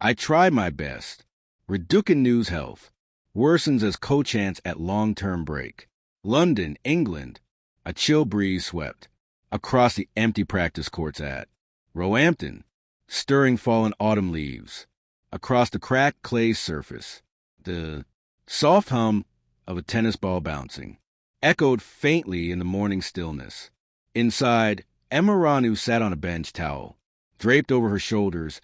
I tried my best. Raducanu's health worsens as co-chance at long-term break. London, England. A chill breeze swept across the empty practice courts at Roehampton, stirring fallen autumn leaves across the cracked clay surface. The soft hum of a tennis ball bouncing echoed faintly in the morning stillness. Inside, Emma Ranu sat on a bench towel, draped over her shoulders,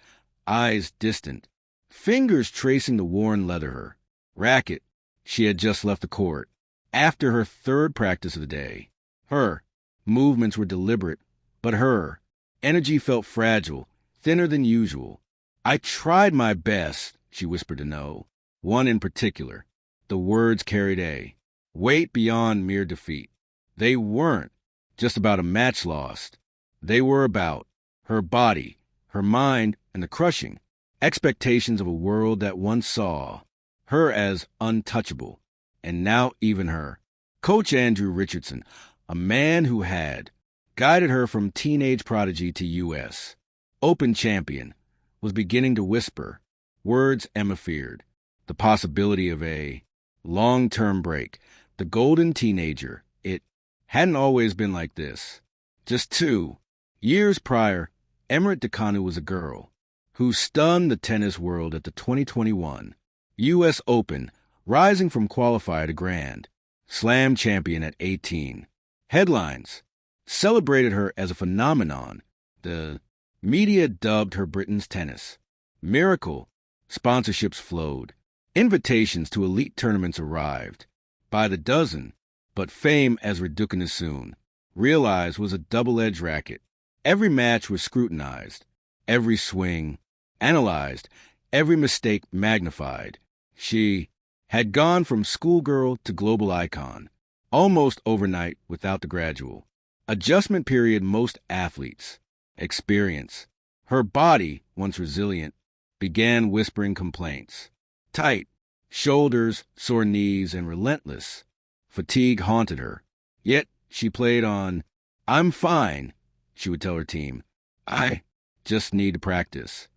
eyes distant, fingers tracing the worn leather racket she had just left the court. After her third practice of the day, her movements were deliberate, but her energy felt fragile, thinner than usual. I tried my best, she whispered to No one in particular. The words carried a weight beyond mere defeat. They weren't just about a match lost. They were about her body, her mind, and the crushing expectations of a world that once saw her as untouchable, and now even her. Coach Andrew Richardson, a man who had guided her from teenage prodigy to U.S. Open champion, was beginning to whisper words Emma feared. The possibility of a long-term break. The golden teenager. It hadn't always been like this. Just 2 years prior, Raducanu was a girl who stunned the tennis world at the 2021 U.S. Open, rising from qualifier to Grand Slam champion at 18. Headlines celebrated her as a phenomenon. The media dubbed her Britain's tennis miracle. Sponsorships flowed. Invitations to elite tournaments arrived by the dozen, but fame, as Raducanu soon realized, was a double-edged racket. Every match was scrutinized, every swing analyzed, every mistake magnified. She had gone from schoolgirl to global icon, almost overnight without the gradual adjustment period most athletes experience. Her body, once resilient, began whispering complaints. Tight shoulders, sore knees, and relentless fatigue haunted her. Yet she played on. I'm fine, she would tell her team. I just need to practice.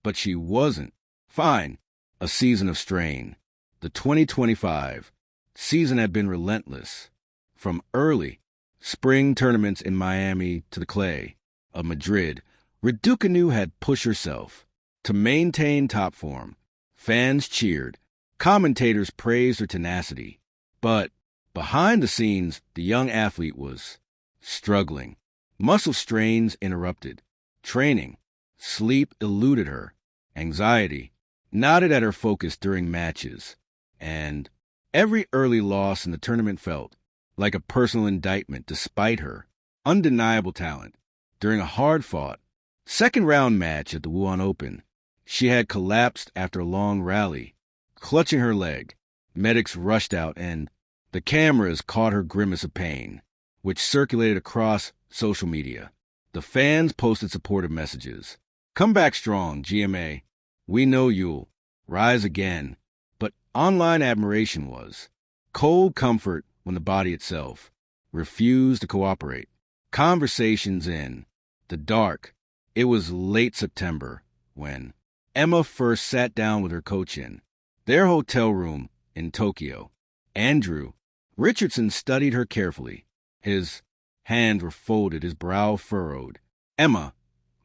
But she wasn't fine. A season of strain. The 2025 season had been relentless. From early spring tournaments in Miami to the clay of Madrid, Raducanu had pushed herself to maintain top form. Fans cheered. Commentators praised her tenacity. But behind the scenes, the young athlete was struggling. Muscle strains interrupted. Training, sleep eluded her. Anxiety knotted at her focus during matches. And every early loss in the tournament felt like a personal indictment despite her undeniable talent. During a hard-fought second-round match at the Wuhan Open, she had collapsed after a long rally, clutching her leg. Medics rushed out, and the cameras caught her grimace of pain, which circulated across social media. The fans posted supportive messages. Come back strong, GMA. We know you'll rise again. But online admiration was cold comfort when the body itself refused to cooperate. Conversations in the dark. It was late September when Emma first sat down with her coach in their hotel room in Tokyo. Andrew Richardson studied her carefully. His hands were folded, his brow furrowed. Emma,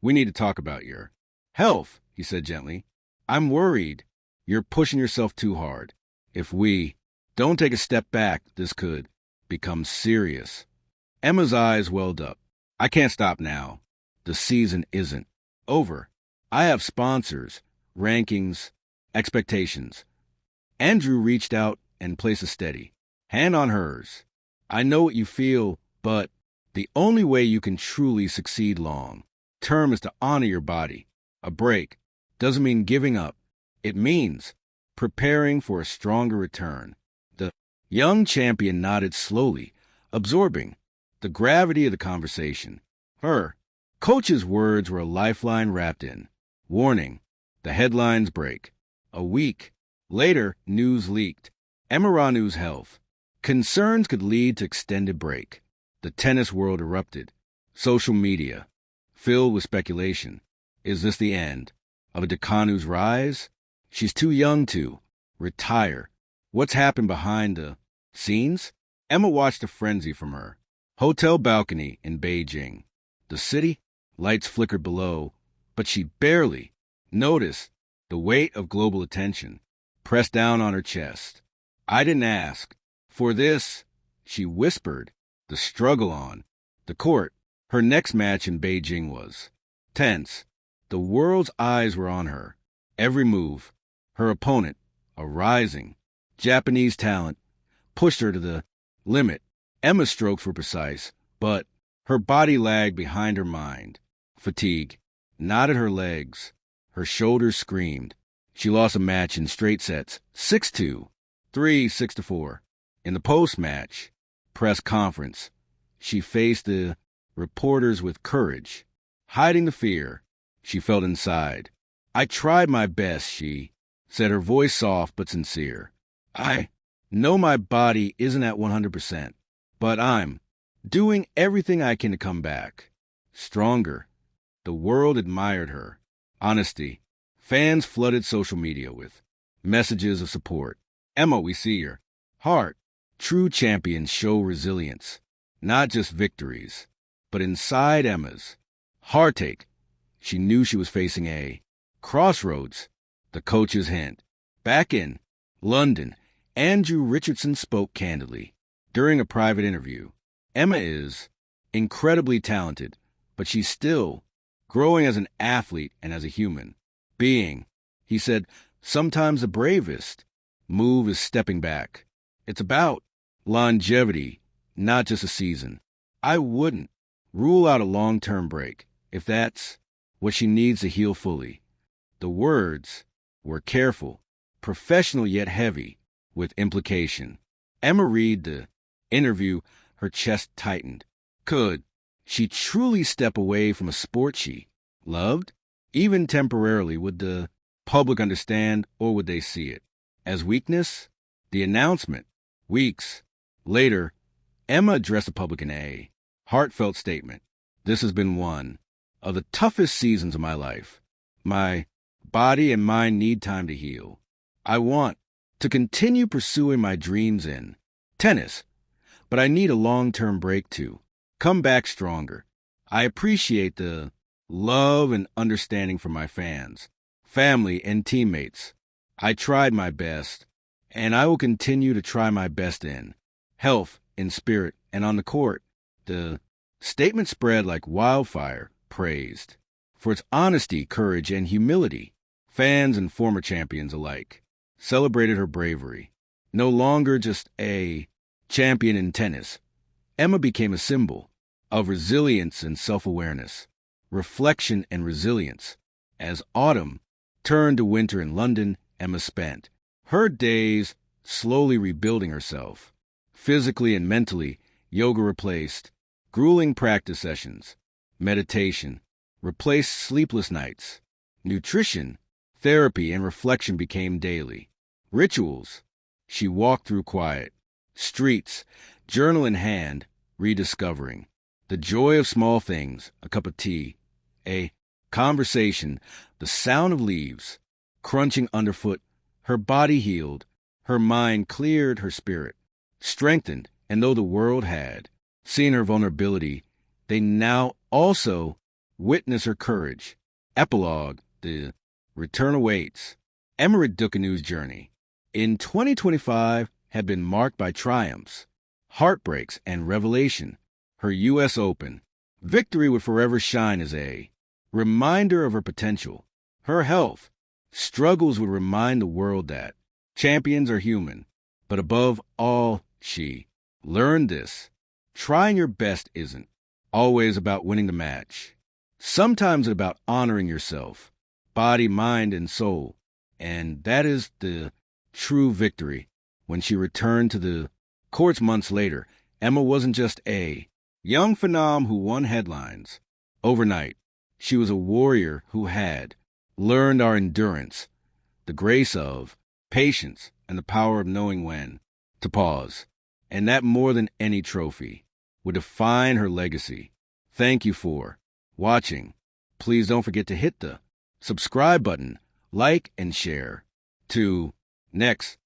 we need to talk about your health, he said gently. I'm worried you're pushing yourself too hard. If we don't take a step back, this could become serious. Emma's eyes welled up. I can't stop now. The season isn't over. I have sponsors, rankings, expectations. Andrew reached out and placed a steady hand on hers. I know what you feel, but the only way you can truly succeed long term is to honor your body. A break doesn't mean giving up. It means preparing for a stronger return. The young champion nodded slowly, absorbing the gravity of the conversation. Her coach's words were a lifeline wrapped in warning. The headlines break. A week later, news leaked. Emma Ranu's health concerns could lead to extended break. The tennis world erupted. Social media filled with speculation. Is this the end of Raducanu's rise? She's too young to retire. What's happened behind the scenes? Emma watched a frenzy from her hotel balcony in Beijing. The city, lights flickered below, but she barely noticed the weight of global attention pressed down on her chest. I didn't ask for this, she whispered, the struggle on the court. Her next match in Beijing was tense. The world's eyes were on her. Every move. Her opponent, a rising Japanese talent, pushed her to the limit. Emma's strokes were precise, but her body lagged behind her mind. Fatigue knotted her legs. Her shoulders screamed. She lost a match in straight sets, 6-2, 3-6-4. In the post-match press conference, she faced the reporters with courage, hiding the fear she felt inside. I tried my best, she said, her voice soft but sincere. I know my body isn't at 100%, but I'm doing everything I can to come back stronger. The world admired her honesty. Fans flooded social media with messages of support. Emma, we see your heart. True champions show resilience, not just victories. But inside Emma's heartache, she knew she was facing a crossroads. The coach's hint. Back in London, Andrew Richardson spoke candidly. During a private interview, Emma is incredibly talented, but she's still growing as an athlete and as a human being. He said, sometimes the bravest move is stepping back. It's about longevity, not just a season. I wouldn't rule out a long-term break if that's what she needs to heal fully. The words were careful, professional yet heavy with implication. Emma read the interview, her chest tightened. Could she truly step away from a sport she loved? Even temporarily, would the public understand, or would they see it as weakness? The announcement. Weeks later, Emma addressed the public in a heartfelt statement. This has been one of the toughest seasons of my life. My body and mind need time to heal. I want to continue pursuing my dreams in tennis, but I need a long-term break to come back stronger. I appreciate the love and understanding from my fans, family, and teammates. I tried my best, and I will continue to try my best in health, in spirit, and on the court. The statement spread like wildfire, praised for its honesty, courage, and humility. Fans and former champions alike celebrated her bravery. No longer just a champion in tennis, Emma became a symbol of resilience and self-awareness, reflection and resilience. As autumn turned to winter in London, Emma spent her days slowly rebuilding herself. Physically and mentally, yoga replaced grueling practice sessions. Meditation replaced sleepless nights. Nutrition, therapy, and reflection became daily rituals. She walked through quiet streets, journal in hand, rediscovering the joy of small things, a cup of tea, a conversation, the sound of leaves crunching underfoot. Her body healed, her mind cleared, her spirit strengthened, and though the world had seen her vulnerability, they now also witness her courage. Epilogue, the return awaits. Emma Raducanu's journey in 2025 had been marked by triumphs, heartbreaks, and revelation. Her U.S. Open victory would forever shine as a reminder of her potential. Her health struggles would remind the world that champions are human. But above all, she learned this. Trying your best isn't always about winning the match. Sometimes it's about honoring yourself, body, mind, and soul. And that is the true victory. When she returned to the courts months later, Emma wasn't just a young phenom who won headlines overnight. She was a warrior who had learned our endurance, the grace of patience, and the power of knowing when to pause. And that, more than any trophy, would define her legacy. Thank you for watching. Please don't forget to hit the subscribe button, like and share. To next.